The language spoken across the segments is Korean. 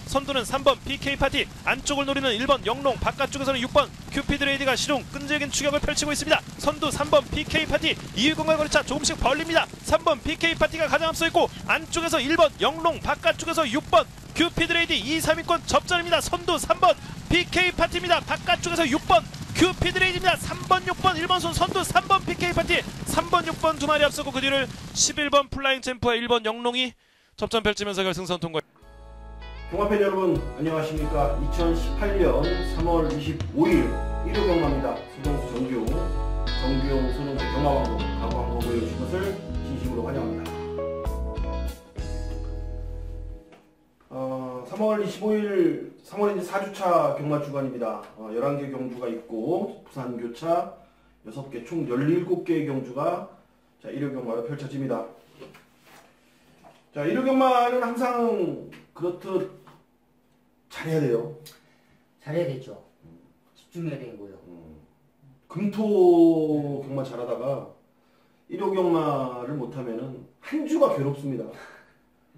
선두는 3번 PK파티, 안쪽을 노리는 1번 영롱, 바깥쪽에서는 6번 큐피드레이디가 시종 끈질긴 추격을 펼치고 있습니다. 선두 3번 PK파티, 2위권과 거리차 조금씩 벌립니다. 3번 PK파티가 가장 앞서 있고 안쪽에서 1번 영롱, 바깥쪽에서 6번 큐피드레이디 2, 3위권 접전입니다. 선두 3번 PK파티입니다. 바깥쪽에서 6번 큐피드레이디입니다. 3번, 6번, 1번 손 선두 3번 PK파티, 3번, 6번 두 마리 앞서고 그 뒤를 11번 플라잉 챔프와 1번 영롱이 접전 펼치면서 결승선 통과. 경마팬 여러분 안녕하십니까. 2018년 3월 25일 일요 경마입니다. 수동수 정규용 선홍의 경마방송 가광 보고 해주신 것을 진심으로 환영합니다. 3월 25일 3월 이제 4주차 경마 주간입니다. 11개 경주가 있고 부산 교차 6개 총 17개의 경주가 자, 일요 경마로 펼쳐집니다. 자, 일요 경마는 항상 그렇듯 잘해야 돼요. 잘해야 되죠. 집중해야 되는 거예요. 금토 경마 잘하다가 일요 경마를 못하면은 한 주가 괴롭습니다.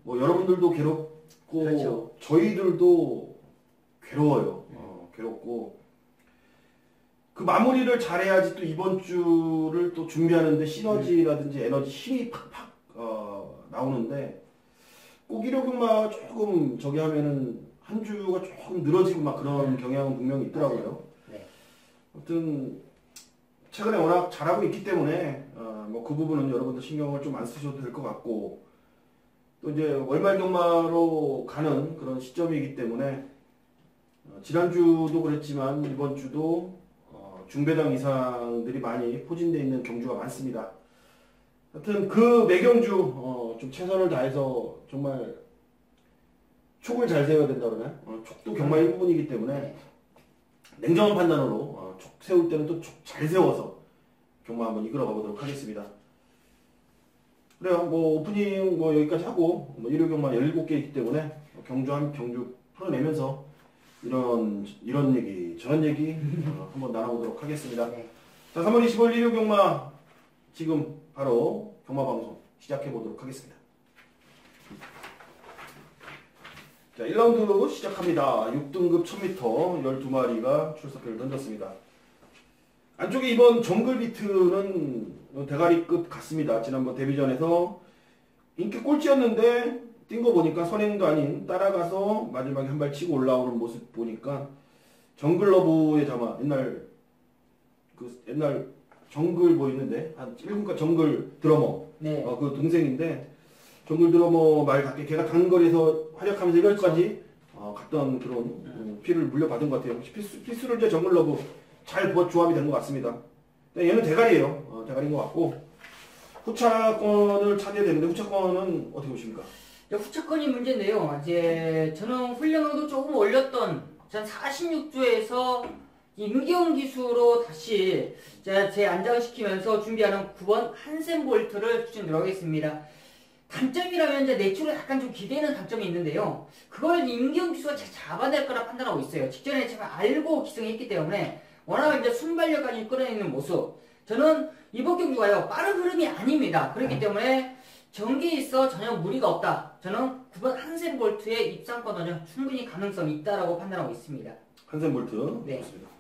뭐 여러분들도 괴롭고 그렇죠. 저희들도 괴로워요. 괴롭고 그 마무리를 잘해야지 또 이번 주를 또 준비하는데 시너지라든지 에너지 힘이 팍팍 나오는데 꼭 일요 경마 조금 저기 하면은 한 주가 조금 늘어지고 막 그런 경향은 분명히 있더라고요. 네. 아무튼 최근에 워낙 잘하고 있기 때문에 뭐 그 부분은 여러분들 신경을 좀 안 쓰셔도 될 것 같고 또 이제 월말 경마로 가는 그런 시점이기 때문에 지난주도 그랬지만 이번 주도 중배당 이상들이 많이 포진되어 있는 경주가 많습니다. 하여튼 그 매경주 좀 최선을 다해서 정말 촉을 잘 세워야 된다 그러나요? 촉도 경마 일부분이기 때문에 냉정한 판단으로 촉 세울 때는 또 촉 잘 세워서 경마 한번 이끌어 가보도록 하겠습니다. 그래요. 뭐 오프닝 뭐 여기까지 하고 뭐 일요 경마 17개 있기 때문에 경주 한 경주 풀어내면서 이런 얘기 저런 얘기 한번 나눠보도록 하겠습니다. 네. 자, 3월 25일 일요 경마 지금 바로 경마 방송 시작해 보도록 하겠습니다. 자, 1라운드 시작합니다. 6등급 1000m 12마리가 출사표를 던졌습니다. 안쪽에 이번 정글비트는 대가리급 같습니다. 지난번 데뷔전에서 인기 꼴찌였는데 뛴 거 보니까 선행도 아닌 따라가서 마지막에 한 발 치고 올라오는 모습 보니까 정글러브의 자마 옛날 정글 뭐 있는데 한 1군가 정글 드러머 네. 그 동생인데 정글 드러머 말 같게 걔가 단거리에서 활약하면서 이럴까지 갔던 그런 피를 물려받은 것 같아요. 피스를 이제 정글러브 잘 조합이 된 것 같습니다. 얘는 대가리예요. 대가리인 것 같고 후차권을 차지해야 되는데 후차권은 어떻게 보십니까? 후차권이 문제인데요. 이제 저는 훈련으로도 조금 올렸던 전 46조에서 임기영 기수로 다시 제 안장을 시키면서 준비하는 9번 한센볼트를 추천드리도록 하겠습니다. 단점이라면 이제 내추로 약간 좀 기대는 단점이 있는데요. 그걸 임기영 기수가 잘 잡아낼 거라 판단하고 있어요. 직전에 제가 알고 기승했기 때문에 워낙 이제 순발력까지 끌어내는 모습. 저는 이번 경주가요 빠른 흐름이 아닙니다. 그렇기 때문에 경기에 있어 전혀 무리가 없다. 저는 9번 한센볼트의 입상권은 충분히 가능성이 있다라고 판단하고 있습니다. 한센볼트. 네. 좋습니다.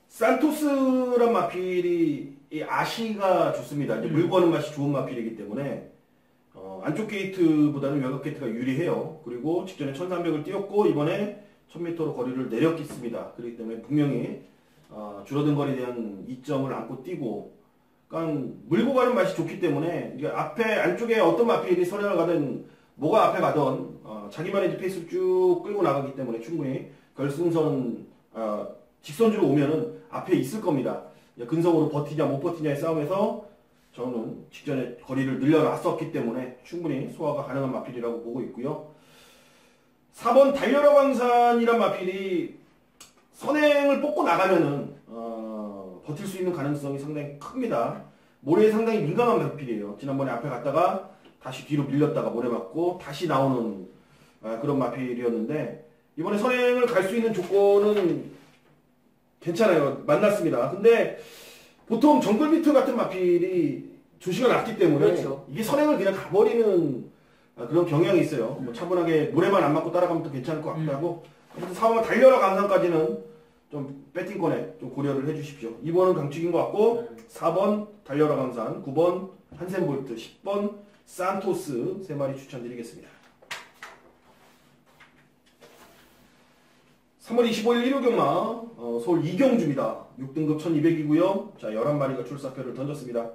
산토스란 마필이 이 아시가 좋습니다. 이제 물고 하는 맛이 좋은 마필이기 때문에 안쪽 게이트보다는 외곽 게이트가 유리해요. 그리고 직전에 1300을 뛰었고 이번에 1000m로 거리를 내렸겠습니다. 그렇기 때문에 분명히 줄어든 거리에 대한 이점을 안고 뛰고 그러니까 물고 가는 맛이 좋기 때문에 이게 앞에 안쪽에 어떤 마필이 선행을 가든 뭐가 앞에 가든 자기만의 페이스를 쭉 끌고 나가기 때문에 충분히 결승선 직선주로 오면은 앞에 있을 겁니다. 근성으로 버티냐 못 버티냐의 싸움에서 저는 직전에 거리를 늘려놨었기 때문에 충분히 소화가 가능한 마필이라고 보고 있고요. 4번 달려라 광산이란 마필이 선행을 뽑고 나가면은 버틸 수 있는 가능성이 상당히 큽니다. 모래에 상당히 민감한 마필이에요. 지난번에 앞에 갔다가 다시 뒤로 밀렸다가 모래 맞고 다시 나오는 그런 마필이었는데 이번에 선행을 갈 수 있는 조건은 괜찮아요. 만났습니다. 근데 보통 정글비트 같은 마필이 조시가 낮기 때문에 그렇죠. 이게 선행을 그냥 가버리는 그런 경향이 있어요. 뭐 차분하게 모래만 안 맞고 따라가면 또 괜찮을 것 같기도 하고. 아무튼 4번 달려라 감상까지는 좀 배팅권에 좀 고려를 해주십시오. 2번은 강축인 것 같고 4번 달려라 감상, 9번 한센볼트, 10번 산토스 3마리 추천드리겠습니다. 3월 25일 일요경마 서울 이경주입니다. 6등급 1200이고요. 자 11마리가 출사표를 던졌습니다.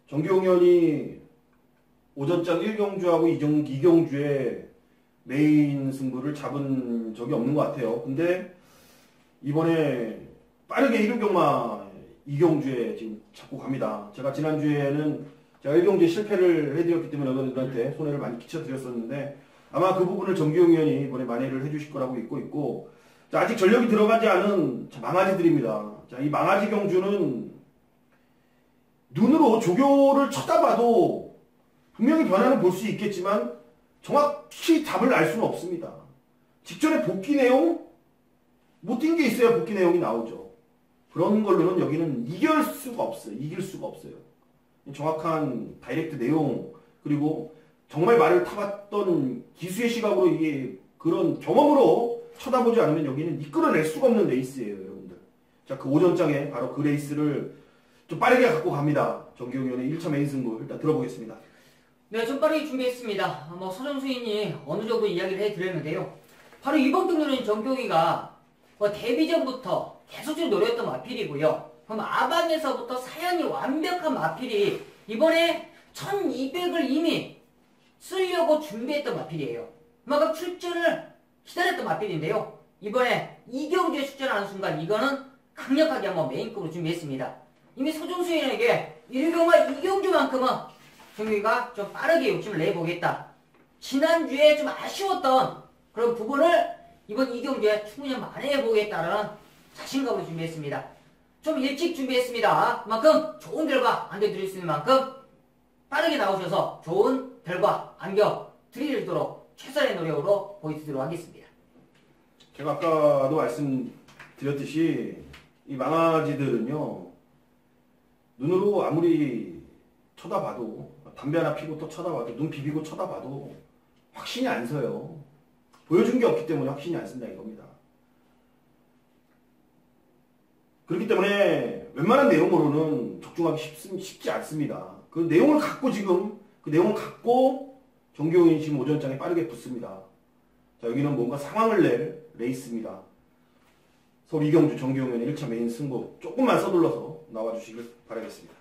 정기용현이 오전장 1경주하고 이경주의 메인 승부를 잡은 적이 없는 것 같아요. 근데 이번에 빠르게 1경마 이경주에 지금 잡고 갑니다. 제가 지난주에는 제가 1경주에 실패를 해드렸기 때문에 어머니들한테 손해를 많이 끼쳐드렸었는데 아마 그 부분을 정기용현이 이번에 만회를 해주실 거라고 믿고 있고 자, 아직 전력이 들어가지 않은 망아지들입니다. 자, 이 망아지 경주는 눈으로 조교를 쳐다봐도 분명히 변화는 볼 수 있겠지만 정확히 답을 알 수는 없습니다. 직전에 복귀 내용 못 뛴 게 있어야 복귀 내용이 나오죠. 그런 걸로는 여기는 이길 수가 없어요. 정확한 다이렉트 내용 그리고 정말 말을 타봤던 기수의 시각으로 이게 그런 경험으로 쳐다보지 않으면 여기는 이끌어낼 수가 없는 레이스예요, 여러분들. 자, 그 오전장에 바로 그 레이스를 좀 빠르게 갖고 갑니다. 정기용현의 1차 메인 승부 일단 들어보겠습니다. 네, 좀 빠르게 준비했습니다. 서정수인이 어느 정도 이야기를 해드렸는데요. 바로 이번 경기는 정경이가 데뷔전부터 계속적으로 노렸던 마필이고요. 그럼 아방에서부터 사연이 완벽한 마필이 이번에 1200을 이미 쓰려고 준비했던 마필이에요. 그만큼 출전을 기다렸던 마필인데요. 이번에 이경주에 출전하는 순간 이거는 강력하게 한번 메인급으로 준비했습니다. 이미 서정수인에게 1경과 이경주만큼은 정규가 좀 빠르게 욕심을 내보겠다. 지난주에 좀 아쉬웠던 그런 부분을 이번 이경주에 충분히 만회해보겠다는 자신감으로 준비했습니다. 좀 일찍 준비했습니다. 그만큼 좋은 결과 안겨드릴 수 있는 만큼 빠르게 나오셔서 좋은 결과 안겨드리도록 최선의 노력으로 보여드리도록 하겠습니다. 제가 아까도 말씀드렸듯이 이 망아지들은요 눈으로 아무리 쳐다봐도 담배 하나 피고 또 쳐다봐도 눈 비비고 쳐다봐도 확신이 안 서요. 보여준 게 없기 때문에 확신이 안 쓴다 이겁니다. 그렇기 때문에 웬만한 내용으로는 적중하기 쉽지 않습니다. 그 내용을 갖고 정기용이 지금 오전장에 빠르게 붙습니다. 자, 여기는 뭔가 상황을 낼 레이스입니다. 서울 이경주 정기용현의 1차 메인 승부 조금만 서둘러서 나와주시길 바라겠습니다.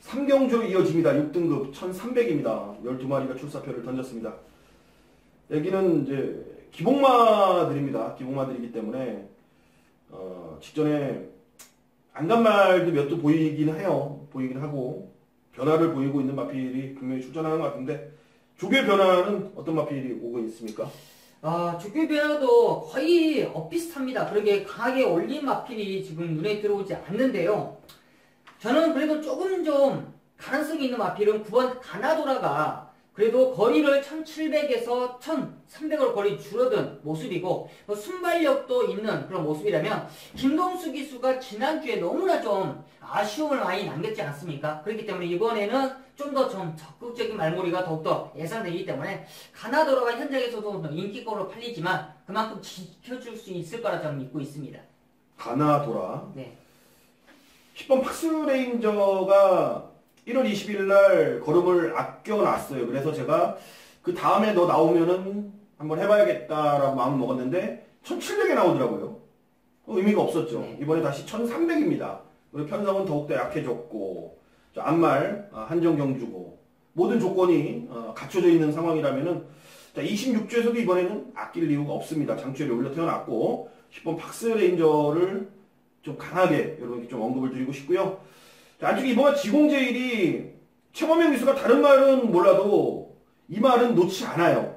3경주로 이어집니다. 6등급 1300입니다. 12마리가 출사표를 던졌습니다. 여기는 이제 기복마들입니다. 기복마들이기 때문에 직전에 안간말도 몇 도 보이긴 하고 변화를 보이고 있는 마필이 분명히 출전하는 것 같은데 조교의 변화는 어떤 마필이 오고 있습니까? 조교의 변화도 거의 비슷합니다. 그렇게 강하게 올린 마필이 지금 눈에 들어오지 않는데요. 저는 그래도 조금 좀 가능성이 있는 마필은 9번 가나도라가 그래도 거리를 1700에서 1300으로 거리 줄어든 모습이고 순발력도 있는 그런 모습이라면 김동수 기수가 지난주에 너무나 좀 아쉬움을 많이 남겼지 않습니까? 그렇기 때문에 이번에는 좀 더 좀 적극적인 말몰이가 더욱더 예상되기 때문에 가나도라가 현장에서도 인기꼴로 팔리지만 그만큼 지켜줄 수 있을 거라 저는 믿고 있습니다. 가나도라. 네. 10번 팍스레인저가 1월 20일 날 걸음을 아껴놨어요. 그래서 제가 그 다음에 너 나오면은 한번 해봐야겠다라고 마음을 먹었는데 1700에 나오더라고요. 의미가 없었죠. 네. 이번에 다시 1300입니다. 그리고 편성은 더욱더 약해졌고 안말 한정경주고 모든 조건이 갖춰져 있는 상황이라면은 26주에서도 이번에는 아낄 이유가 없습니다. 장추열이 올려 태어났고 10번 팍스레인저를 좀 강하게 여러분께 좀 언급을 드리고 싶고요. 아직 이번 지공제일이 최범영 기수가 다른 말은 몰라도 이 말은 놓지 않아요.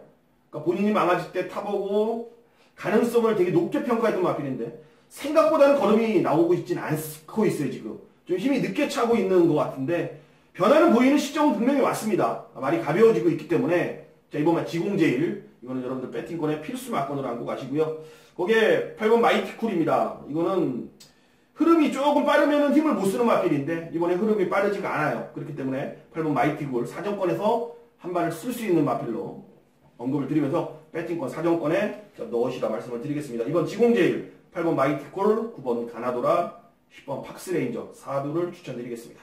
그러니까 본인이 망아지 때 타보고 가능성을 되게 높게 평가했던 마필인데 생각보다는 걸음이 나오고 있지는 않고 있어요. 지금 좀 힘이 늦게 차고 있는 것 같은데 변화는 보이는 시점은 분명히 왔습니다. 말이 가벼워지고 있기 때문에 자 이번 지공제일 이거는 여러분들 배팅권에 필수 막건으로 안고 가시고요. 거기에 8번 마이티쿨입니다. 이거는 흐름이 조금 빠르면 힘을 못 쓰는 마필인데 이번에 흐름이 빠르지가 않아요. 그렇기 때문에 8번 마이티골 사정권에서 한 발을 쓸 수 있는 마필로 언급을 드리면서 배팅권 사정권에 넣으시라 말씀을 드리겠습니다. 이번 지공제일 8번 마이티골, 9번 가나도라, 10번 팍스레인저 4두를 추천드리겠습니다.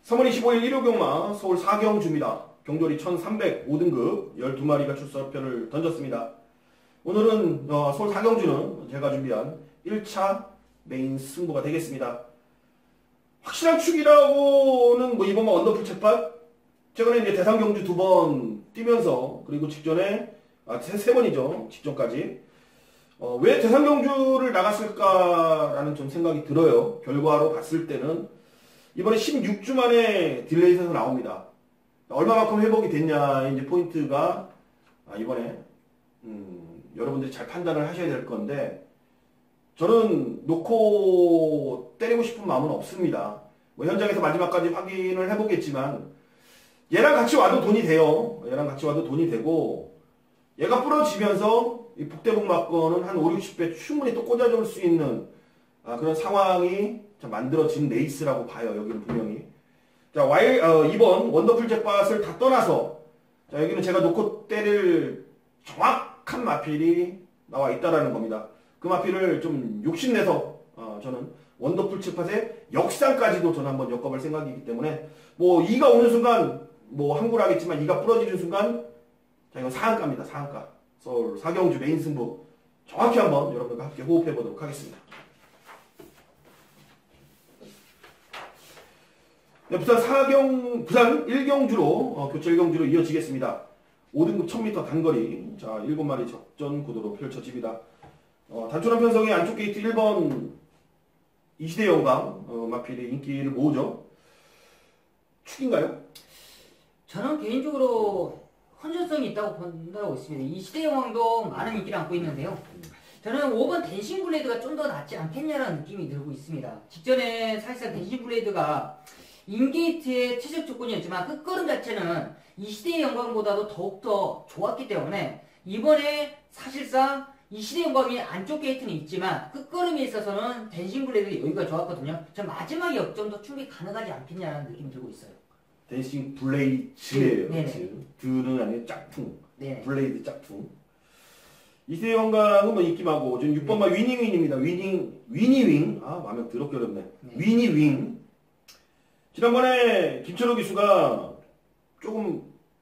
3월 25일 일요경마 서울 4경주입니다. 경돌이 1300 5등급 12마리가 출사표를 던졌습니다. 오늘은 서울 4경주는 제가 준비한 1차 메인 승부가 되겠습니다. 확실한 축이라고는 뭐 이번만 원더풀 챗팟 최근에 이제 대상경주 2번 뛰면서 그리고 직전에 세 번이죠. 직전까지 왜 대상경주를 나갔을까라는 좀 생각이 들어요. 결과로 봤을 때는 이번에 16주 만에 딜레이에서 나옵니다. 얼마만큼 회복이 됐냐 이제 포인트가 이번에 여러분들이 잘 판단을 하셔야 될 건데 저는 놓고 때리고 싶은 마음은 없습니다. 뭐 현장에서 마지막까지 확인을 해보겠지만 얘랑 같이 와도 돈이 돼요. 얘랑 같이 와도 돈이 되고 얘가 부러지면서 이 북대북마권은 한 5, 60배 충분히 또 꽂아줄 수 있는 그런 상황이 만들어진 레이스라고 봐요. 여기는 분명히. 자, 이번 원더풀 잭팟을 다 떠나서 자, 여기는 제가 놓고 때릴 정확한 마필이 나와 있다라는 겁니다. 그 마필을 좀 욕심내서 저는 원더풀 잭팟의 역상까지도 저는 한번 엮어볼 생각이기 때문에 뭐 2가 오는 순간 뭐 항구를 하겠지만 2가 부러지는 순간 자, 이건 상한가입니다. 상한가. 서울 4경주 메인 승부 정확히 한번 여러분들과 함께 호흡해 보도록 하겠습니다. 네, 부산 1경주로 교체 1경주로 이어지겠습니다. 5등급 1000m 단거리 자 7마리 적전 구도로 펼쳐집니다. 단촐한 편성의 안쪽 게이트 1번 이시대 영광 마필이 인기를 모으죠. 축인가요? 저는 개인적으로 헌신성이 있다고 본다고 있습니다. 이시대 영광도 많은 인기를 안고 있는데요. 저는 5번 댄싱 블레이드가 좀 더 낫지 않겠냐라는 느낌이 들고 있습니다. 직전에 사실상 댄싱 블레이드가 인게이트의 최적 조건이었지만 끝걸음 자체는 이시대의 영광보다도 더욱더 좋았기 때문에 이번에 사실상 이시대의 영광이 안쪽 게이트는 있지만 끝걸음에 있어서는 댄싱 블레이드 여기가 좋았거든요. 전 마지막 역전도 충분히 가능하지 않겠냐라는 느낌이 들고 있어요. 댄싱 블레이즈예요. 네네. 드는 아니고 짝퉁. 네네. 블레이드 짝퉁. 이시대 영광은 뭐 인기마고 지금 6번마 위닝윙입니다. 위니윙. 마음에 더럽게 어렵네. 네. 위니윙. 지난번에 김철호 기수가 조금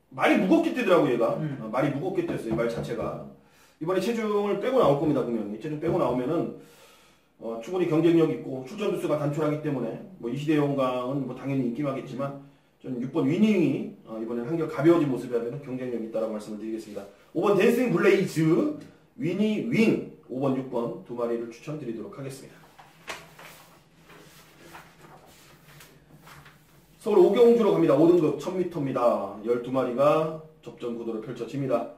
말이 무겁게 뛰더라고요, 얘가. 말이 무겁게 뛰었어요, 말 자체가. 이번에 체중을 빼고 나올 겁니다, 분명히. 체중 빼고 나오면은, 충분히 경쟁력 있고, 출전 두수가 단촐하기 때문에, 뭐, 이시대 영광은 뭐, 당연히 인기마겠지만, 저는 6번 위닝이, 이번엔 한결 가벼워진 모습이라면 경쟁력이 있다라고 말씀을 드리겠습니다. 5번 댄싱 블레이즈, 위니 윙, 5번, 6번 두 마리를 추천드리도록 하겠습니다. 서울 5경주로 갑니다. 5등급 1000m입니다. 12마리가 접전 구도를 펼쳐집니다.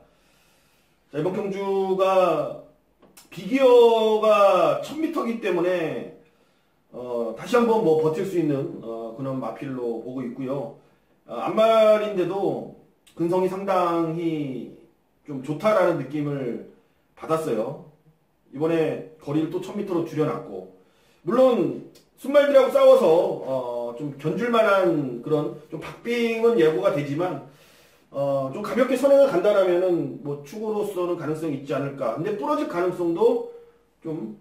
자, 이번 경주가 비기어가 1000m이기 때문에 다시 한번 뭐 버틸 수 있는 그런 마필로 보고 있고요. 앞말인데도 근성이 상당히 좀 좋다라는 느낌을 받았어요. 이번에 거리를 또 1000m로 줄여놨고 물론 순말들하고 싸워서 좀 견줄만한 그런 좀 박빙은 예고가 되지만 좀 가볍게 선행을 간다라면은 뭐 축으로서는 가능성이 있지 않을까. 근데 부러질 가능성도 좀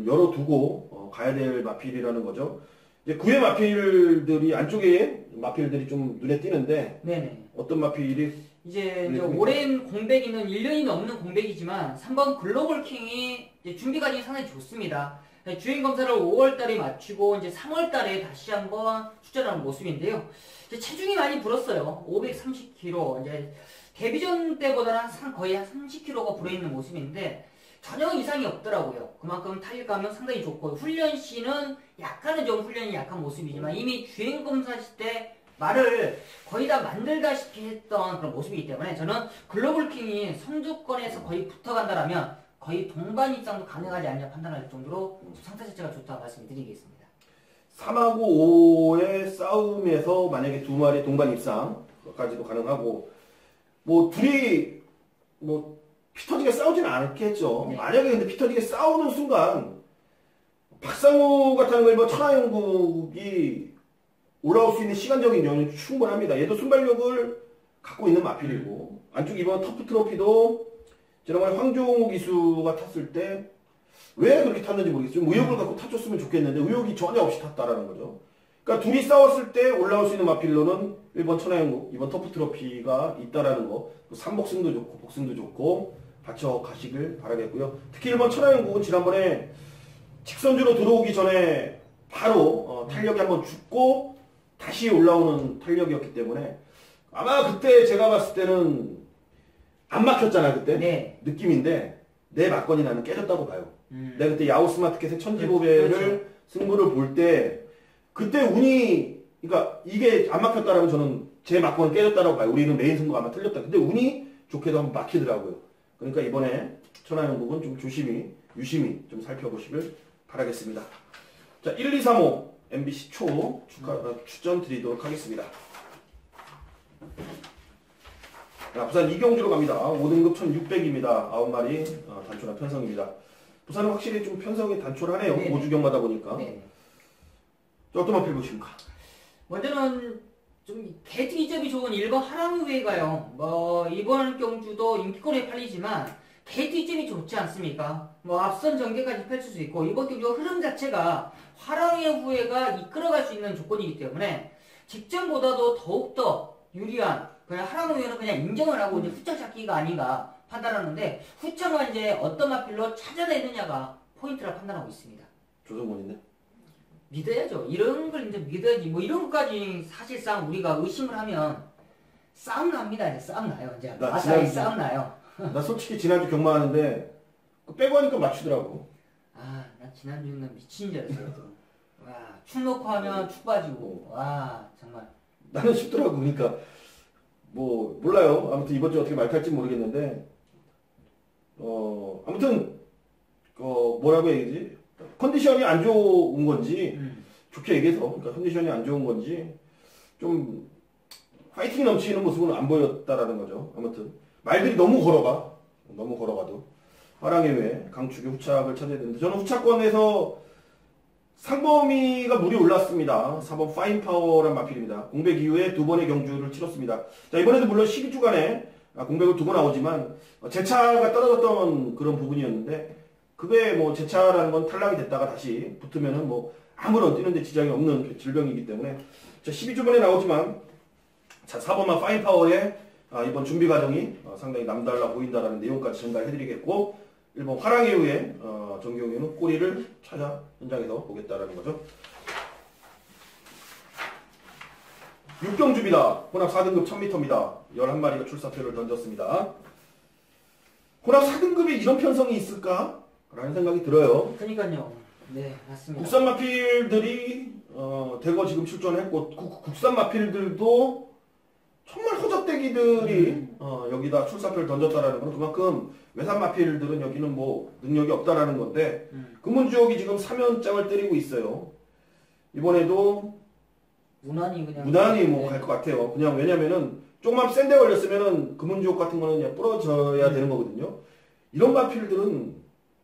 열어두고 가야 될 마필이라는 거죠. 이제 구회 마필들이 안쪽에 마필들이 좀 눈에 띄는데 네네. 어떤 마필이 이제 오랜 공백이는 1년이 넘는 공백이지만 3번 글로벌 킹이 이제 준비 과정이 상당히 좋습니다. 주행 검사를 5월달에 마치고 이제 3월달에 다시 한번 출전하는 모습인데요. 이제 체중이 많이 불었어요. 530kg. 이제 데뷔전 때보다는 거의 한 30kg가 불어있는 모습인데 전혀 이상이 없더라고요. 그만큼 타격감은 상당히 좋고 훈련 시는 약간은 좀 훈련이 약한 모습이지만 이미 주행 검사 때 말을 거의 다 만들다시피 했던 그런 모습이기 때문에 저는 글로벌 킹이 선두권에서 거의 붙어간다라면 거의 동반 입상도 가능하지 않냐 판단할 정도로 상태 자체가 좋다고 말씀드리겠습니다. 3하고 5의 싸움에서 만약에 두 마리 동반 입상까지도 가능하고 뭐 둘이 뭐 피 터지게 싸우지는 않겠죠. 네. 만약에 근데 피 터지게 싸우는 순간 박상우 같은 걸 뭐 천하영국이 올라올 수 있는 시간적인 여유는 충분합니다. 얘도 순발력을 갖고 있는 마필이고 안쪽 이번 터프 트로피도 지난번에 황종우 기수가 탔을 때 왜 그렇게 탔는지 모르겠어요. 좀 의욕을 갖고 탔줬으면 좋겠는데 의욕이 전혀 없이 탔다라는 거죠. 그러니까 둘이 싸웠을 때 올라올 수 있는 마필로는 1번 천하영국, 2번 터프 트로피가 있다라는 거. 3복승도 좋고 복승도 좋고 받쳐 가시길 바라겠고요. 특히 1번 천하영국은 지난번에 직선주로 들어오기 전에 바로 탄력이 한번 죽고 다시 올라오는 탄력이었기 때문에 아마 그때 제가 봤을 때는 안 막혔잖아 그때 네. 느낌인데 내 막건이 나는 깨졌다고 봐요. 내가 그때 야후 스마트켓의 천지보배를 그렇죠. 승부를 볼 때 그때 운이 그러니까 이게 안 막혔다라면 저는 제 막건은 깨졌다라고 봐요. 우리는 메인 승부가 아마 틀렸다. 근데 운이 좋게도 한번 막히더라고요. 그러니까 이번에 천하영국은 좀 조심히 유심히 좀 살펴보시길 바라겠습니다. 자, 1, 2, 3, 5 MBC 초 추천 드리도록 하겠습니다. 자, 부산 이경주로 갑니다. 5등급 1600입니다. 9마리 단촐한 편성입니다. 부산은 확실히 좀 편성이 단촐하네요. 네네. 5주경마다 보니까. 네. 어떤 마필 보십니까? 먼저는 좀 게이트점이 좋은 1번 하랑우회가요. 뭐 이번 경주도 인기권에 팔리지만 게이트점이 좋지 않습니까? 뭐 앞선 전개까지 펼칠 수 있고 이번 경주 흐름 자체가 화랑의 후회가 이끌어갈 수 있는 조건이기 때문에 직전보다도 더욱더 유리한 그냥 하랑우회는 그냥 인정을 하고 이제 후차 잡기가 아닌가 판단하는데 후차가 이제 어떤 마필로 찾아내느냐가 포인트라 판단하고 있습니다. 조성곤인데? 믿어야죠. 이런 걸 이제 믿어야지. 뭐 이런 것까지 사실상 우리가 의심을 하면 싸움 납니다. 이제 싸움 나요. 이제 나 마사이 지난주- 싸움 나요. 나 솔직히 지난주 경마하는데 빼고 하니까 맞추더라고. 아, 나 지난주는 미친 줄 알았어요. 와, 축 놓고 하면 축 빠지고. 와, 정말. 나는 쉽더라고. 그러니까 뭐 몰라요. 아무튼 이번 주 어떻게 말탈지 모르겠는데 아무튼 뭐라고 해야지? 컨디션이 안 좋은 건지 좋게 얘기해서 그러니까 컨디션이 안 좋은 건지 좀 파이팅이 넘치는 모습은 안 보였다라는 거죠. 아무튼 말들이 너무 걸어가도 화랑의 외 강축의 후착을 찾아야 되는데 저는 후착권에서 상범이가 물이 올랐습니다. 4번 파인파워란 마필입니다. 공백 이후에 두 번의 경주를 치렀습니다. 자, 이번에도 물론 12주간에 공백을 두고 나오지만 제차가 떨어졌던 그런 부분이었는데 그게 뭐 제차라는 건 탈락이 됐다가 다시 붙으면은 뭐 아무런 뛰는데 지장이 없는 질병이기 때문에 자, 12주간에 나오지만 자, 4번만 파인파워의 이번 준비 과정이 상당히 남달라 보인다라는 내용까지 전달해드리겠고 1번 화랑의 후에 정경유는 꼬리를 찾아 현장에서 보겠다라는 거죠. 6경주입니다. 혼합 4등급 1000m입니다. 11마리가 출사표를 던졌습니다. 혼합 4등급에 이런 편성이 있을까? 라는 생각이 들어요. 그러니까요. 네, 맞습니다. 국산 마필들이 대거 지금 출전했고 국산 마필들도 정말 허접대기들이 여기다 출사표를 던졌다라는 건 그만큼 외산 마필들은 여기는 뭐 능력이 없다라는 건데 금운지옥이 지금 3연장을 때리고 있어요. 이번에도 무난히 그냥. 무난히 뭐 네. 갈 것 같아요. 그냥 왜냐면은 조금만 센 데 걸렸으면은 금운지옥 같은 거는 그냥 부러져야 되는 거거든요. 이런 마필들은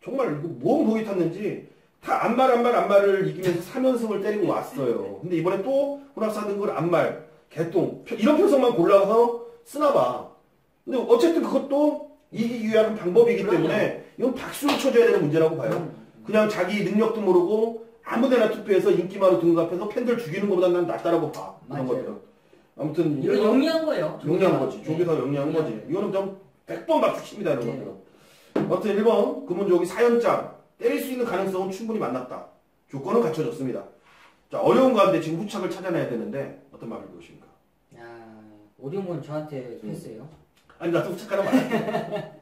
정말 뭔 복이 탔는지 다 안말을 이기면서 3연승을 때리고 왔어요. 근데 이번에 또 혼합 4등급을 안말, 개똥 이런 편성만 골라서 쓰나봐. 근데 어쨌든 그것도 이기기 위한 방법이기 그럼요. 때문에 이건 박수를 쳐줘야 되는 문제라고 봐요. 그냥 자기 능력도 모르고 아무데나 투표해서 인기마로 등급해서 팬들 죽이는 것보다 난 낫다라고 봐. 이런 맞아요. 것들은. 아무튼 이거 영리한 거예요. 영리한 거지. 네. 조기사 영리한 거지. 이거는 좀 100번 박수 칩니다. 이런 네. 것들은. 아무튼 1번 금운족이 4연장 때릴 수 있는 가능성은 충분히 만났다. 조건은 갖춰졌습니다. 자, 어려운 가운데 지금 후착을 찾아내야 되는데 어떤 말을 보십니까? 야, 어려운 건 저한테 패스예요. 아니 나도 후착하란 말이야.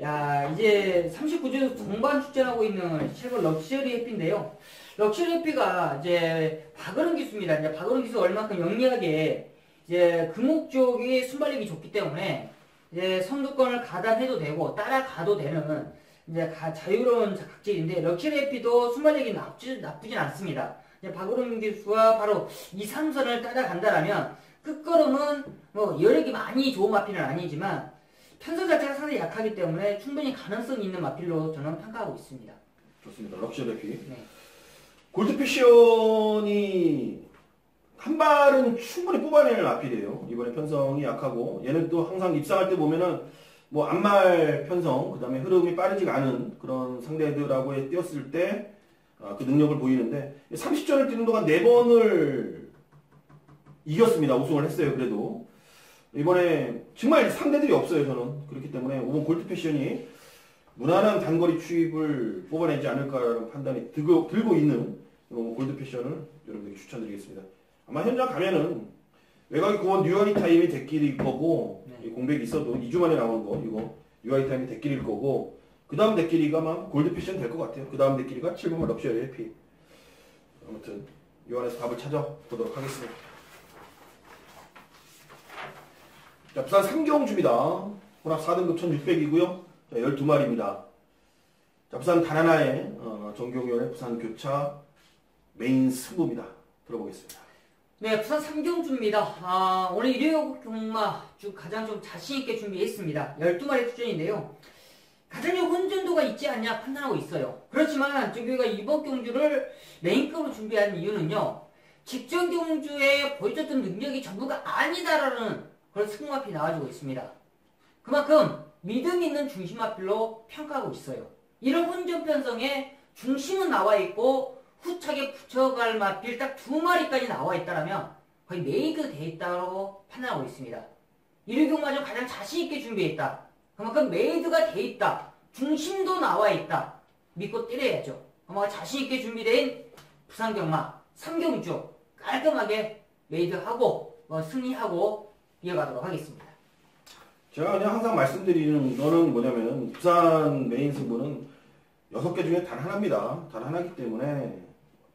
야, 이제 39주 동반 출전하고 있는 실버 럭셔리 해피인데요. 럭셔리 해피가 이제 박은은 기수입니다. 이제 박은은 기수 얼마큼 영리하게 이제 금옥 쪽이 순발력이 좋기 때문에 이제 선두권을 가담해도 되고 따라가도 되는 이제 자유로운 각질인데 럭셔리 해피도 순발력이 나쁘진 않습니다. 이제 박은은 기수와 바로 2, 3선을 따라간다라면 끝걸음은 뭐 여력이 많이 좋은 마피는 아니지만 편성 자체가 상당히 약하기 때문에 충분히 가능성이 있는 마필로 저는 평가하고 있습니다. 좋습니다. 럭셔리 피. 네. 골드피션이 한 발은 충분히 뽑아내는 마필이에요. 이번에 편성이 약하고 얘는 또 항상 입상할 때 보면은 뭐 안말 편성, 그 다음에 흐름이 빠르지가 않은 그런 상대들하고 뛰었을 때 그 능력을 보이는데 30전을 뛰는 동안 4번을 이겼습니다. 우승을 했어요. 그래도 이번에 정말 상대들이 없어요. 저는 그렇기 때문에 이번 골드 패션이 무난한 단거리 추입을 뽑아내지 않을까라는 판단이 들고 있는 이번 골드 패션을 여러분에게 추천드리겠습니다. 아마 현장 가면은 외곽이 9번 뉴아리 타임이 데킬일 거고 이 공백이 있어도 2주 만에 나오는 거 이거 뉴아리 타임이 데킬일 거고 그 다음 데킬이가 아마 골드 패션 될 것 같아요. 그 다음 데킬이가 7번 럭셔리 해피. 아무튼 이 안에서 답을 찾아보도록 하겠습니다. 자, 부산 삼경주입니다. 혼합 4등급 1600이고요. 자, 12마리입니다. 자, 부산 다나나의 정경련의 부산 교차 메인 승부입니다. 들어보겠습니다. 네, 부산 삼경주입니다. 오늘 일요 경마 가장 좀 자신있게 준비했습니다. 12마리 투전인데요. 가장 혼전도가 있지 않냐 판단하고 있어요. 그렇지만 저희가 이번 경주를 메인급으로 준비한 이유는요. 직전 경주에 보여줬던 능력이 전부가 아니다라는 그런 승마필이 나와주고 있습니다. 그만큼 믿음 있는 중심마필로 평가하고 있어요. 이런 혼전 편성에 중심은 나와 있고 후차게 붙여갈 마필 딱 2마리까지 나와 있다라면 거의 메이드 돼 있다고 판단하고 있습니다. 일요경마전 가장 자신있게 준비했다. 그만큼 메이드가 돼 있다. 중심도 나와 있다. 믿고 때려야죠. 아마 자신있게 준비된 부산경마 3경주 깔끔하게 메이드하고 승리하고 이어가도록 하겠습니다. 제가 그냥 항상 말씀드리는 거는 뭐냐면 부산 메인 승부는 6개 중에 단 하나입니다. 단 하나이기 때문에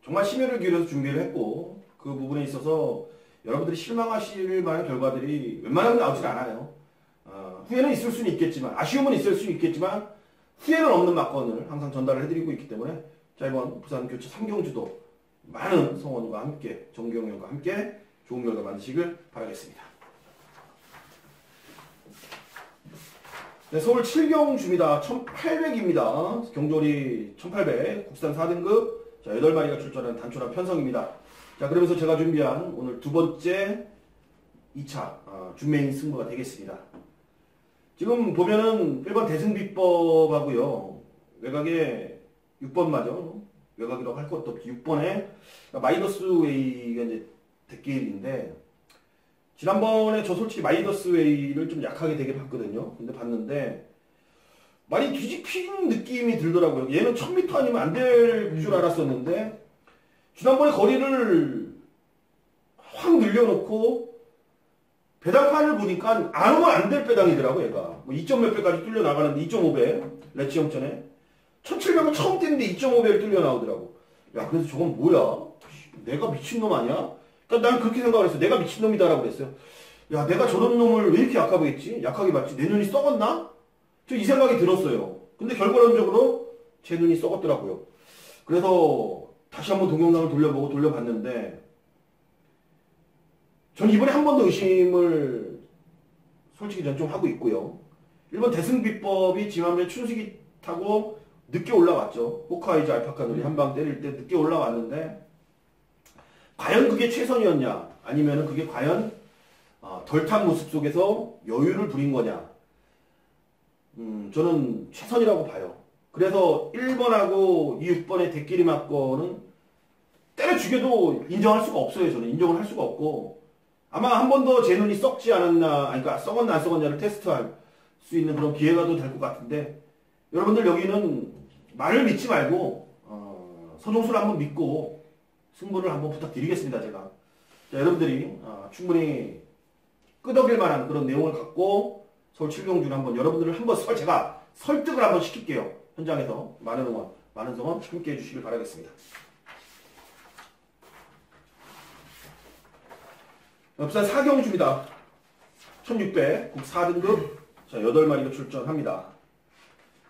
정말 심혈을 기울여서 준비를 했고 그 부분에 있어서 여러분들이 실망하실 만한 결과들이 웬만하면 나오질 않아요. 후회는 있을 수는 있겠지만 아쉬움은 있을 수는 있겠지만 후회는 없는 막건을 항상 전달을 해드리고 있기 때문에 자 이번 부산 교체 3경주도 많은 성원과 함께 정경련과 함께 좋은 결과 만드시길 바라겠습니다. 네, 서울 7경주입니다. 1800입니다. 경조리 1800 국산 4등급 자 8마리가 출전한 단촐한 편성입니다. 자 그러면서 제가 준비한 오늘 두 번째 2차 준메인 승부가 되겠습니다. 지금 보면은 1번 대승비법하고요. 외곽에 6번 마저 외곽이라고 할 것도 없이 6번에 마이너스 웨이가 이제 대길인데 지난번에 저 솔직히 마이너스 웨이를 좀 약하게 되게 봤거든요. 근데 봤는데 많이 뒤집힌 느낌이 들더라고요. 얘는 1000m 아니면 안 될 줄 알았었는데 지난번에 거리를 확 늘려놓고 배당판을 보니까 안 오면 안 될 배당이더라고 얘가. 뭐 2점 몇 배까지 뚫려 나가는데 2.5배 레치 형전에 1700은 처음 뛰는데 2.5배를 뚫려 나오더라고. 야 그래서 저건 뭐야? 내가 미친놈 아니야? 그러니까 난 그렇게 생각을 했어. 내가 미친놈이다라고 그랬어요. 야 내가 저런 놈을 왜 이렇게 약하게 했지? 약하게 봤지? 내 눈이 썩었나? 저 이 생각이 들었어요. 근데 결과론적으로 제 눈이 썩었더라고요. 그래서 다시 한번 동영상을 돌려봤는데 전 이번에 한 번 더 의심을 솔직히 전 좀 하고 있고요. 1번 대승비법이 지난번에 춘식이 타고 늦게 올라왔죠. 호카이즈 알파카놀이 한 방 때릴 때 늦게 올라왔는데 과연 그게 최선이었냐 아니면 그게 과연 덜 탄 모습 속에서 여유를 부린 거냐 저는 최선이라고 봐요. 그래서 1번하고 6번의 대끼리 맞고는 때려 죽여도 인정할 수가 없어요. 저는 인정을 할 수가 없고 아마 한 번 더 제 눈이 썩지 않았나 아니 그러니까 썩었나 안 썩었냐를 테스트할 수 있는 그런 기회가 또 될 것 같은데 여러분들 여기는 말을 믿지 말고 서종수를 한번 믿고 승부를 한번 부탁드리겠습니다. 제가 자, 여러분들이 충분히 끄덕일 만한 그런 내용을 갖고 서울 7경주를 한번 여러분들을 한번 제가 설득을 한번 시킬게요. 현장에서 많은 응원 많은 성원 함께 해주시길 바라겠습니다. 부산 4경주입니다. 1600 국 4등급 자 8마리가 출전합니다.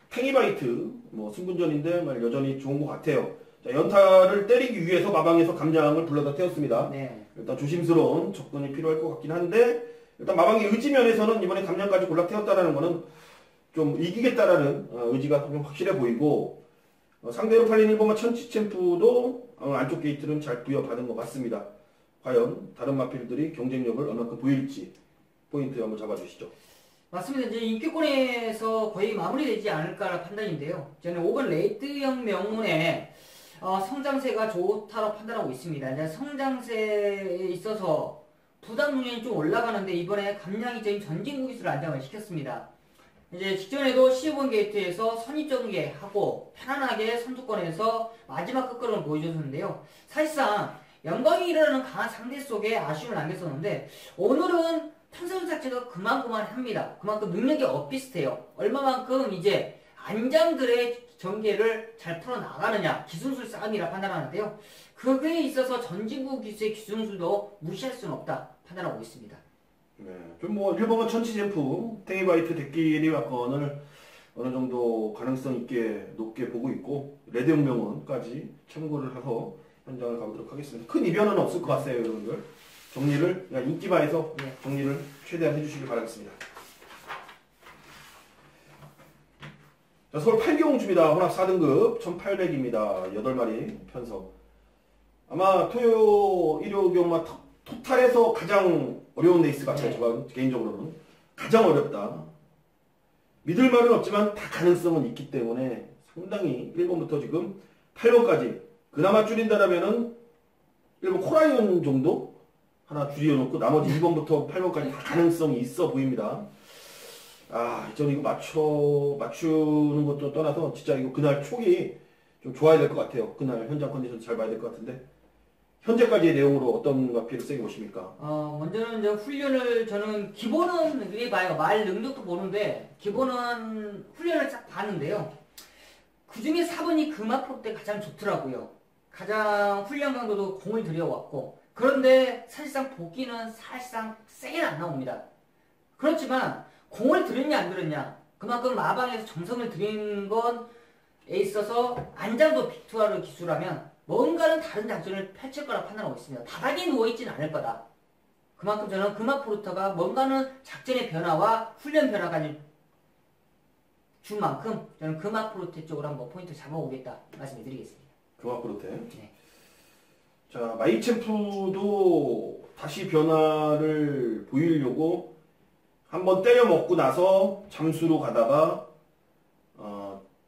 탱이바이트 뭐 승분전인데 여전히 좋은 것 같아요. 자, 연타를 때리기 위해서 마방에서 감장을 불러다 태웠습니다. 네. 일단 조심스러운 접근이 필요할 것 같긴 한데 일단 마방의 의지 면에서는 이번에 감량까지 골락태웠다라는 거는 좀 이기겠다라는 의지가 좀 확실해 보이고 상대로 팔린 1번마 천치 챔프도 안쪽 게이트는 잘 부여받은 것 같습니다. 과연 다른 마필들이 경쟁력을 얼마큼 보일지 포인트 한번 잡아주시죠. 맞습니다. 이제 인기권에서 거의 마무리되지 않을까 판단인데요. 저는 5번 레이드형 명문의 성장세가 좋다고 판단하고 있습니다. 이제 성장세에 있어서 부담 능력이 좀 올라가는데 이번에 감량이 전진구 기술을 안정을 시켰습니다. 이제 직전에도 15번 게이트에서 선입전개하고 편안하게 선두권에서 마지막 끝걸음을 보여줬는데요. 사실상 영광이 일어나는 강한 상대 속에 아쉬움을 남겼었는데 오늘은 탐사선 자체가 그만합니다. 그만큼 능력이 엇비슷해요. 얼마만큼 이제 안장들의 전개를 잘 풀어나가느냐 기술술 싸움이라 판단하는데요. 그거에 있어서 전진구 기수의 기술술도 무시할 수는 없다 판단하고 있습니다. 네, 좀 뭐 1번은 천치 젠프, 탱이바이트 데끼리 와건을 어느 정도 가능성 있게 높게 보고 있고 레드 혁명원까지 참고를 해서 현장을 가보도록 하겠습니다. 큰 이변은 없을 것 같아요, 여러분들. 정리를 그냥 인기바에서 정리를 최대한 해주시길 바라겠습니다. 자, 서울 8경주입니다. 혼합 4등급 1800입니다. 8마리 편성. 아마 토요 일요경마 토탈에서 가장 어려운 레이스 같아요. 제가 개인적으로는 가장 어렵다. 믿을 말은 없지만 다 가능성은 있기 때문에 상당히 1번부터 지금 8번까지 그나마 줄인다라면은 1번 코라이온 정도 하나 줄여놓고 나머지 2번부터 8번까지 다 가능성이 있어 보입니다. 저는 이거 맞추는 것도 떠나서 진짜 이거 그날 촉이 좀 좋아야 될 것 같아요. 그날 현장 컨디션 잘 봐야 될 것 같은데 현재까지의 내용으로 어떤 마필을 세게 보십니까? 먼저는 이제 훈련을 저는 기본은 이렇게 봐요. 말 능력도 보는데 기본은 훈련을 쫙 봤는데요. 그 중에 4번이 금화프로 때 가장 좋더라고요. 가장 훈련 강도도 공을 들여왔고 그런데 사실상 보기는 사실상 세게는 안 나옵니다. 그렇지만 공을 들였냐 안 들였냐 그만큼 마방에서 정성을 들인 것에 있어서 안장도 빅투아를 기술하면 뭔가는 다른 작전을 펼칠 거라 판단하고 있습니다. 바닥에 누워있지는 않을 거다. 그만큼 저는 금화포르터가 뭔가는 작전의 변화와 훈련 변화까지 준 만큼 저는 금화포르테 쪽으로 한번 포인트 잡아오겠다 말씀을 드리겠습니다. 금화포르테. 네. 자, 마이챔프도 다시 변화를 보이려고 한번 때려 먹고 나서 잠수로 가다가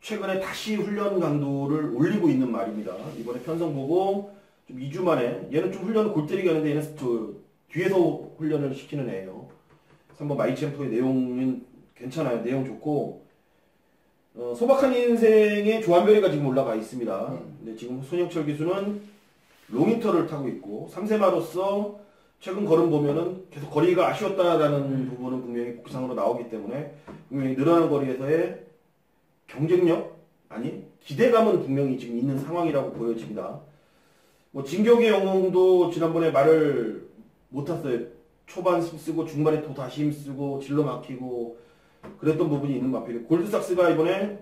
최근에 다시 훈련 강도를 올리고 있는 말입니다. 이번에 편성 보고 좀 2주 만에 얘는 좀 훈련을 골 때리게 하는데 얘는 뒤에서 훈련을 시키는 애예요. 3번 마이챔프의 내용은 괜찮아요. 내용 좋고 소박한 인생의 조한별이가 지금 올라가 있습니다. 근데 지금 손혁철 기수는 롱인터를 타고 있고 3세마로서 최근 걸음 보면은 계속 거리가 아쉬웠다라는 부분은 분명히 복상으로 나오기 때문에 분명히 늘어나는 거리에서의 경쟁력? 아니 기대감은 분명히 지금 있는 상황이라고 보여집니다. 뭐 진격의 영웅도 지난번에 말을 못 탔어요. 초반 힘쓰고 중반에 또 다시 힘쓰고 질러 막히고 그랬던 부분이 있는 마필이고 골드삭스가 이번에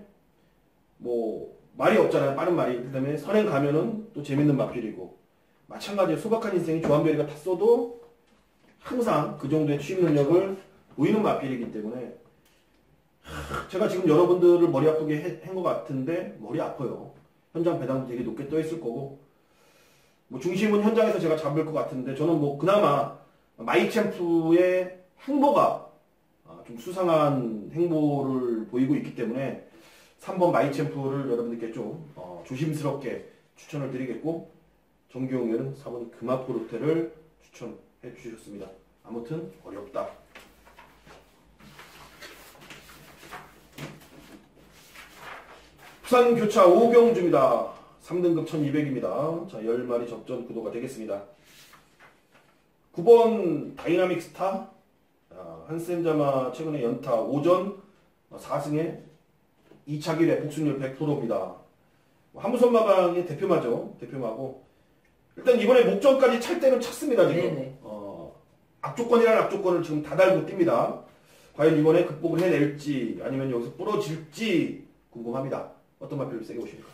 뭐 말이 없잖아요. 빠른 말이. 그다음에 선행 가면은 또 재밌는 마필이고 마찬가지로 소박한 인생이 조한별이가 탔어도 항상 그 정도의 취임 능력을 보이는 마필이기 때문에 제가 지금 여러분들을 머리 아프게 한 것 같은데 머리 아파요. 현장 배당도 되게 높게 떠 있을 거고 뭐 중심은 현장에서 제가 잡을 것 같은데 저는 뭐 그나마 마이챔프의 행보가 좀 수상한 행보를 보이고 있기 때문에 3번 마이챔프를 여러분들께 좀 조심스럽게 추천을 드리겠고 정규용렬은 4번 금화포르테를 추천해 주셨습니다. 아무튼 어렵다. 부산 교차 5경주입니다. 3등급 1200입니다. 자, 10마리 접전 구도가 되겠습니다. 9번 다이나믹 스타. 한센자마 최근에 연타 5전 4승에 2차 기회 복순율 100%입니다. 한무선마방의 대표마죠. 대표마고. 일단 이번에 목전까지 찰 때는 찼습니다. 지금. 네네. 악조건이라는 악조건을 지금 다 달고 뜁니다. 과연 이번에 극복을 해낼지 아니면 여기서 부러질지 궁금합니다. 어떤 마필을 세게 보십니까?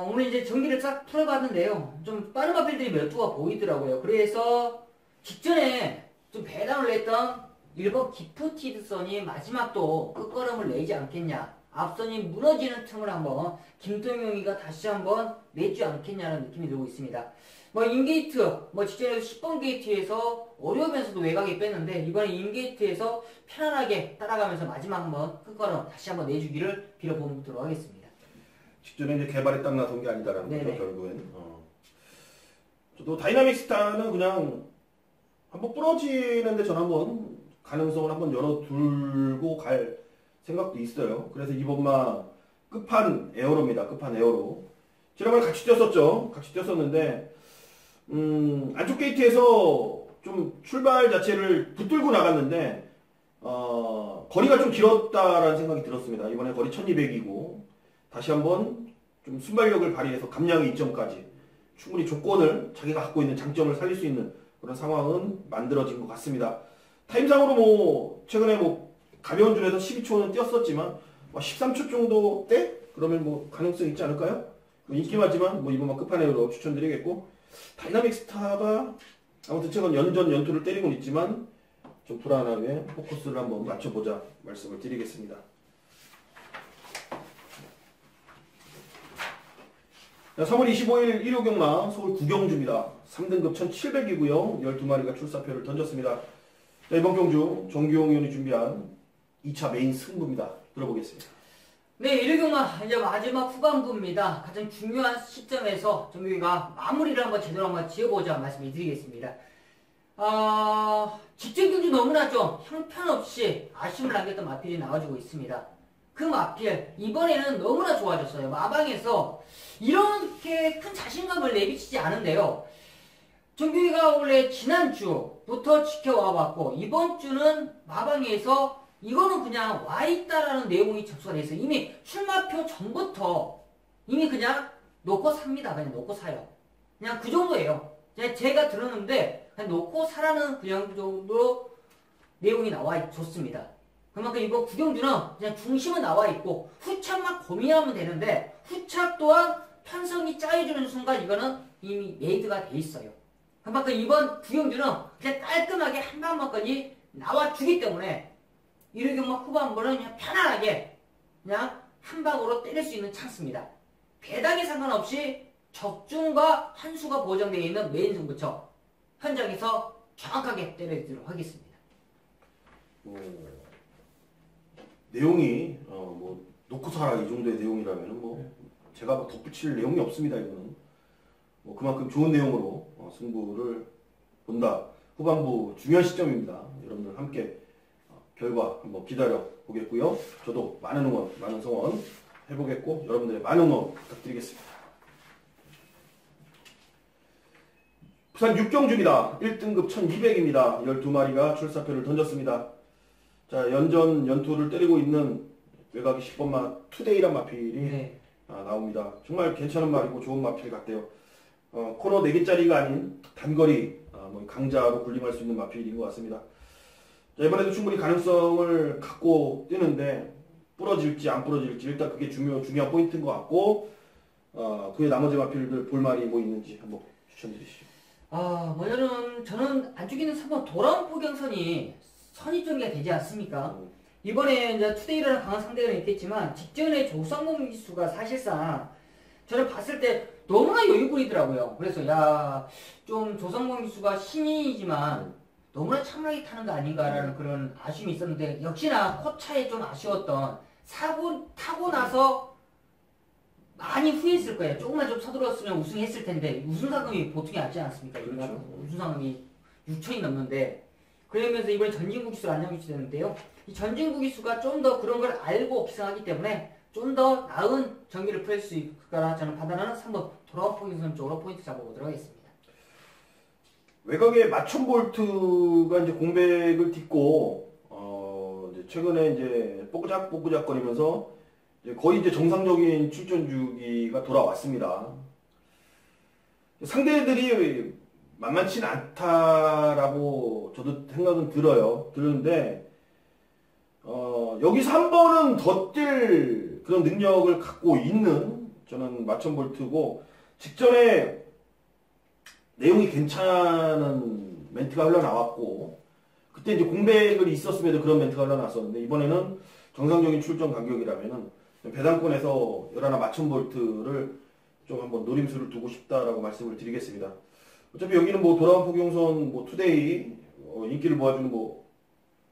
오늘 이제 정리를 싹 풀어봤는데요. 좀 빠른 마필들이 몇 두가 보이더라고요. 그래서 직전에 좀 배당을 냈던 1번 기프티드선이 마지막 또 끝걸음을 내지 않겠냐. 앞선이 무너지는 틈을 한번 김동용이가 다시 한번 내지 않겠냐는 느낌이 들고 있습니다. 뭐 인게이트, 뭐 직전에도 10번 게이트에서 어려우면서도 외곽에 뺐는데 이번에 인게이트에서 편안하게 따라가면서 마지막 한번 끝걸음 다시 한번 내주기를 빌어보도록 하겠습니다. 직전에 이제 개발에 딱 나선 게 아니다라는 네네. 거죠, 결국엔. 저도 다이나믹 스타는 그냥 한번 부러지는데 전 한번 가능성을 한번 열어두고 갈 생각도 있어요. 그래서 이번만 끝판 에어로입니다. 끝판 에어로. 지난번에 같이 뛰었었죠. 같이 뛰었었는데 안쪽 게이트에서 좀 출발 자체를 붙들고 나갔는데 거리가 좀 길었다라는 생각이 들었습니다. 이번에 거리 1200이고 다시 한번 좀 순발력을 발휘해서 감량의 이점까지 충분히 조건을 자기가 갖고 있는 장점을 살릴 수 있는 그런 상황은 만들어진 것 같습니다. 타임상으로 뭐 최근에 뭐 가벼운 줄에서 12초는 뛰었었지만 13초 정도 때 그러면 뭐 가능성 있지 않을까요? 인기마지만 뭐 이번만 끝판왕으로 추천드리겠고 다이나믹 스타가 아무튼 최근 연전 연투를 때리고는 있지만 좀 불안하게 포커스를 한번 맞춰보자 말씀을 드리겠습니다. 자, 3월 25일 일요경마 서울 구경주입니다. 3등급 1700이고요. 12마리가 출사표를 던졌습니다. 자, 이번 경주 정규용 의원이 준비한 2차 메인 승부입니다. 들어보겠습니다. 네, 일요경마 이제 마지막 후반부입니다. 가장 중요한 시점에서 정규가 마무리를 한번 제대로 한번 지어보자 말씀을 드리겠습니다. 직전 경주 너무나 좀 형편없이 아쉬움을 남겼던 마필이 나와주고 있습니다. 그 마필 이번에는 너무나 좋아졌어요. 마방에서 이렇게 큰 자신감을 내비치지 않은데요. 정규가 원래 지난주부터 지켜와봤고 이번 주는 마방에서 이거는 그냥 와있다라는 내용이 접수가 돼 있어요. 이미 출마표 전부터 이미 그냥 놓고 삽니다. 그냥 놓고 사요. 그냥 그 정도예요. 그냥 제가 들었는데 그냥 놓고 사라는 그냥 정도로 내용이 나와 좋습니다. 그만큼 이번 구경주는 그냥 중심은 나와 있고 후착만 고민하면 되는데 후착 또한 편성이 짜여주는 순간 이거는 이미 메이드가 돼 있어요. 그만큼 이번 구경주는 그냥 깔끔하게 한 방만까지 나와주기 때문에 일요경마 후반부는 그냥 편안하게 그냥 한 방으로 때릴 수 있는 찬스입니다. 배당에 상관없이 적중과 한수가 보장되어 있는 메인 승부처 현장에서 정확하게 때려주도록 하겠습니다. 내용이 뭐 놓고 사라 이 정도의 내용이라면 뭐 제가 뭐 덧붙일 내용이 없습니다. 이거는 뭐 그만큼 좋은 내용으로 승부를 본다. 후반부 중요한 시점입니다. 여러분들 함께 결과 한번 기다려 보겠고요. 저도 많은 응원, 많은 성원 해보겠고 여러분들의 많은 응원 부탁드리겠습니다. 부산 6경주입니다. 1등급 1200입니다. 12마리가 출사표를 던졌습니다. 자, 연전 연투를 때리고 있는 외곽이 10번마 투데이란 마필이 나옵니다. 정말 괜찮은 말이고 좋은 마필 같대요. 코너 4개짜리가 아닌 단거리 뭐 강자로 군림할 수 있는 마필인 것 같습니다. 자, 이번에도 충분히 가능성을 갖고 뛰는데 부러질지 안 부러질지 일단 그게 중요한 포인트인 것 같고 그의 나머지 마필들 볼말이 뭐 있는지 한번 추천드리시죠. 뭐냐면 저는 안쪽에 있는 3번 돌아온 포경선이 선입전개가 되지 않습니까? 이번에 이제 투데이라는 강한 상대가 있겠지만 직전에 조상범 기수가 사실상 저는 봤을 때 너무나 여유 부리더라고요. 그래서 좀 조상범 기수가 신인이지만 너무나 차분하게 타는 거 아닌가라는 그런 아쉬움이 있었는데 역시나 코차에 좀 아쉬웠던 사고 타고 나서 많이 후회했을 거예요. 조금만 좀 서둘렀으면 우승했을 텐데 우승 상금이 보통이 아니지 않습니까? 그렇죠. 우승 상금이 6천이 넘는데 그러면서 이번에 전진국 기수를 안양기수 됐는데요. 이 전진국 기수가 좀 더 그런 걸 알고 기승하기 때문에 좀 더 나은 경기를 펼 수 있을 거라 저는 판단하는 3번 돌아온 포경선 쪽으로 포인트 잡아보도록 하겠습니다. 외곽에 마천볼트가 이제 공백을 딛고 이제 최근에 이제 뽀그작 거리면서 이제 거의 이제 정상적인 출전 주기가 돌아왔습니다. 상대들이 만만치는 않다라고 저도 생각은 들었는데 여기서 한 번은 더 뛸 그런 능력을 갖고 있는 저는 마천볼트고 직전에 내용이 괜찮은 멘트가 흘러나왔고 그때 이제 공백이 있었음에도 그런 멘트가 나왔었는데 이번에는 정상적인 출전 간격이라면은 배당권에서 열하나 맞춤 볼트를 좀 한번 노림수를 두고 싶다라고 말씀을 드리겠습니다. 어차피 여기는 뭐 돌아온 포경선, 뭐 투데이, 인기를 모아주는 뭐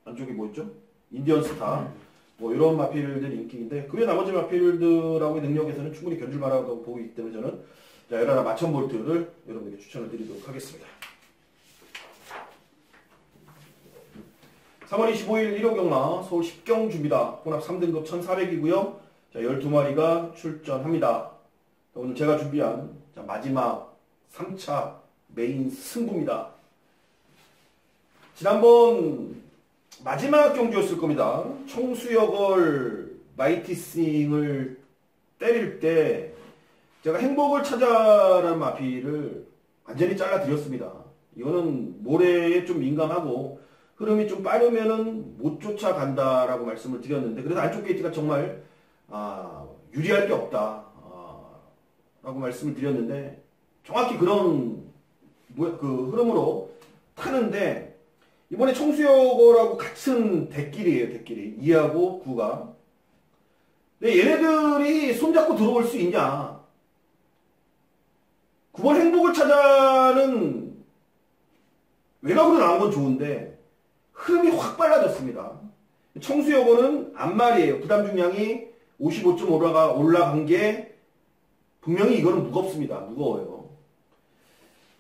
안쪽이 뭐 있죠? 인디언 스타, 뭐 이런 마필들 인기인데 그 외 나머지 마필들하고의 능력에서는 충분히 견줄 만하다고 보고 있기 때문에 저는 자, 열하나 맞춤 볼트를 여러분에게 추천을 드리도록 하겠습니다. 3월 25일 1호 경라 서울 10경주입니다. 혼합 3등급 1400이고요. 자, 12마리가 출전합니다. 오늘 제가 준비한 자, 마지막 3차 메인 승부입니다. 지난번 마지막 경주였을 겁니다. 청수역을 마이티싱을 때릴 때 제가 행복을 찾아라는 마피를 완전히 잘라드렸습니다. 이거는 모래에 좀 민감하고 흐름이 좀 빠르면은 못 쫓아간다라고 말씀을 드렸는데 그래서 안쪽 게이트가 정말 유리할 게 없다 라고 말씀을 드렸는데 정확히 그런 그 흐름으로 타는데 이번에 청수여고라고 같은 대끼리예요. 대끼리 2하고 9가 근데 얘네들이 손잡고 들어올 수 있냐 9번 행복을 찾아는 외곽으로 나온 건 좋은데 흐름이 확 빨라졌습니다. 청수여고는 앞말이에요. 부담 중량이 55점 올라간 게 분명히 이거는 무겁습니다. 무거워요.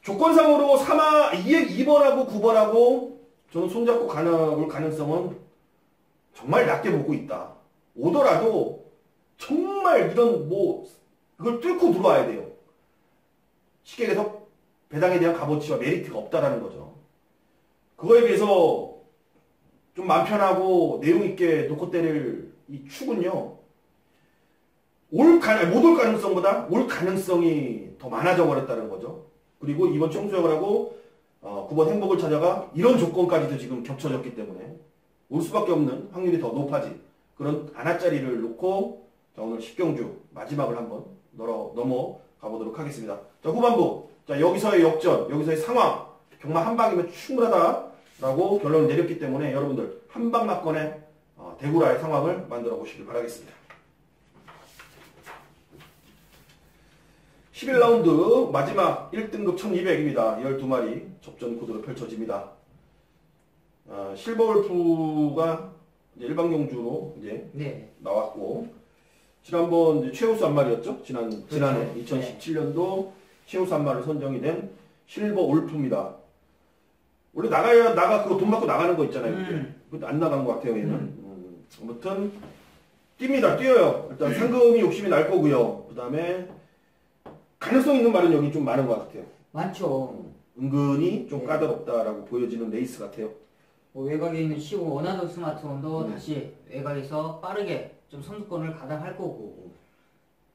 조건상으로 2번하고 9번하고 저는 손잡고 가볼 가능성은 정말 낮게 보고 있다. 오더라도 정말 이런 이걸 뚫고 들어와야 돼요. 쉽게 얘기해서 배당에 대한 값어치와 메리트가 없다라는 거죠. 그거에 비해서 좀 마음 편하고 내용 있게 놓고 때릴 이 축은요. 못 올 가능성보다 올 가능성이 더 많아져 버렸다는 거죠. 그리고 이번 청수역을 하고 9번 행복을 찾아가 이런 조건까지도 지금 겹쳐졌기 때문에 올 수밖에 없는 확률이 더 높아진 그런 안하짜리를 놓고 자, 오늘 10경주 마지막을 한번 넘어가 보도록 하겠습니다. 자, 후반부. 자, 여기서의 역전, 여기서의 상황. 경마 한 방이면 충분하다라고 결론을 내렸기 때문에 여러분들 한방 막건의 대구라의 상황을 만들어 보시길 바라겠습니다. 11라운드 마지막 1등급 1200입니다. 12마리 접전 코드로 펼쳐집니다. 실버울프가 이제 일반 경주로 이제 네. 나왔고 지난번 이제 최우수 한 마리였죠. 지난해 2017년도 최우수 한 마리 선정이 된 실버 울프입니다. 원래 그거 돈 받고 나가는 거 있잖아요. 그것도 안 나간 것 같아요, 얘는. 아무튼 뜁니다. 뛰어요. 일단 상금이 욕심이 날 거고요. 그 다음에 가능성 있는 말은 여기 좀 많은 것 같아요. 많죠. 은근히 좀 까다롭다라고 보여지는 레이스 같아요. 외곽에 있는 시오 원하드 스마트원도 다시 외곽에서 빠르게 좀 선두권을 가담할 거고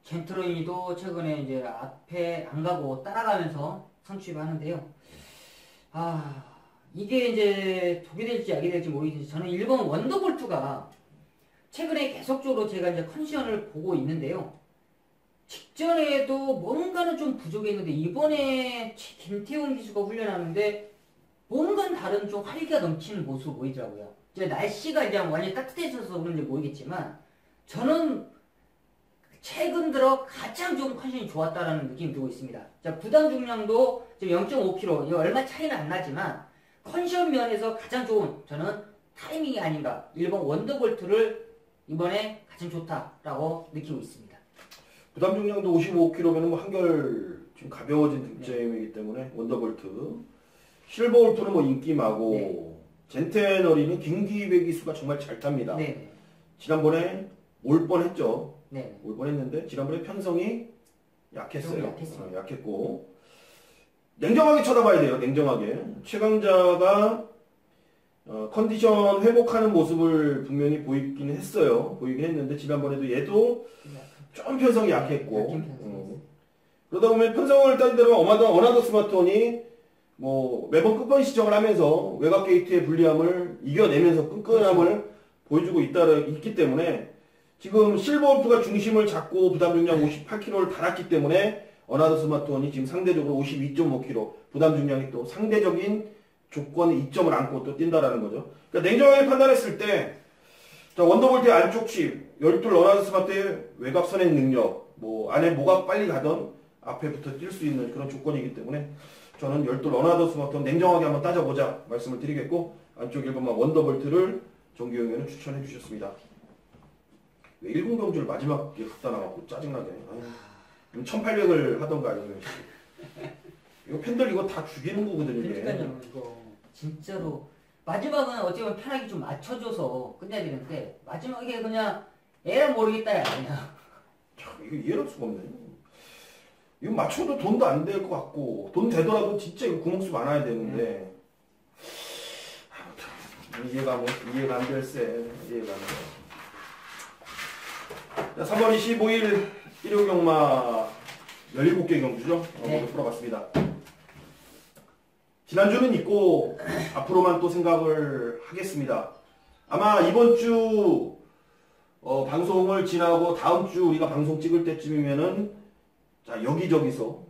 젠트로인이도 최근에 이제 앞에 안 가고 따라가면서 선취하는데요. 이게 이제 독이 될지 약이 될지 모르겠는데 저는 1번 원더볼트가 최근에 계속적으로 제가 이제 컨디션을 보고 있는데요. 직전에도 뭔가는 좀 부족했는데 이번에 김태훈 기수가 훈련하는데 뭔가 다른 좀 활기가 넘치는 모습을 보이더라고요. 이제 날씨가 이제 완전히 따뜻해져서 그런지 모르겠지만 저는 최근 들어 가장 좀 컨디션이 좋았다라는 느낌이 들고 있습니다. 자, 부담 중량도 지금 0.5kg, 이거 얼마 차이는 안 나지만 컨디션 면에서 가장 좋은 저는 타이밍이 아닌가. 1번 원더볼트를 이번에 가장 좋다라고 느끼고 있습니다. 부담 중량도 55kg면 뭐 한결 좀 가벼워진 득점이기 때문에 원더볼트. 실버 울프는 뭐 인기마고 젠테너리는 김기배 기수가 정말 잘 탑니다. 네. 지난번에 올 뻔했죠. 네. 올 뻔했는데 지난번에 편성이 약했어요. 약했고 냉정하게 쳐다봐야 돼요. 냉정하게. 최강자가 컨디션 회복하는 모습을 분명히 보이긴 했어요. 보이긴 했는데 지난번에도 얘도 좀 편성이 약했고 그러다 보면 편성을 따진 대로 어나더 스마트원이 뭐 매번 끝번이 시정을 하면서 외곽 게이트의 불리함을 이겨내면서 끈끈함을 보여주고 있기 때문에 지금 실버울프가 중심을 잡고 부담 중량 58kg를 달았기 때문에 어나더 스마트원이 지금 상대적으로 52.5kg 부담 중량이 또 상대적인 조건에 이점을 안고 또 뛴다라는 거죠. 그러니까 냉정하게 판단했을 때 자, 원더볼트의 안쪽 칩, 열둘 러나드 스마트의 외곽 선행 능력, 뭐 안에 뭐가 빨리 가던 앞에부터 뛸 수 있는 그런 조건이기 때문에 저는 열둘 러나드 스마트 냉정하게 한번 따져보자 말씀을 드리겠고 안쪽 1번만 원더볼트를 정규영 의원은 추천해 주셨습니다. 왜 1공경주를 마지막에 갖다 나가고 짜증나게. 아유, 1800을 하던가 아니면 이거 팬들 이거 다 죽이는 거거든요. 이게. 그러니까요, 이거 진짜로 마지막은 어찌 보면 편하게 좀 맞춰줘서 끝내야 되는데 마지막에 그냥 에라 모르겠다 야 그냥. 참, 이거 이해할 수가 없네. 이거 맞춰도 돈도 안 될 것 같고 돈 되더라도 진짜 이거 구멍수 많아야 되는데 아무튼 이해가 안 될세. 이해가 안 돼. 자, 3월 25일 일요 경마 17개 경주죠. 네. 모두 풀어봤습니다. 지난주는 있고 앞으로만 또 생각을 하겠습니다. 아마 이번 주 방송을 지나고 다음 주 우리가 방송 찍을 때쯤이면은 자 여기저기서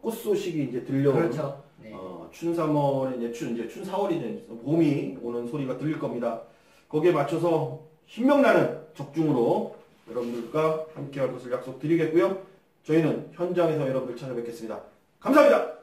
꽃 소식이 이제 들려오는 그렇죠. 네. 춘3월에 이제 춘4월이 이제 봄이 오는 소리가 들릴 겁니다. 거기에 맞춰서 신명나는 적중으로 여러분들과 함께할 것을 약속드리겠고요. 저희는 현장에서 여러분들 찾아뵙겠습니다. 감사합니다.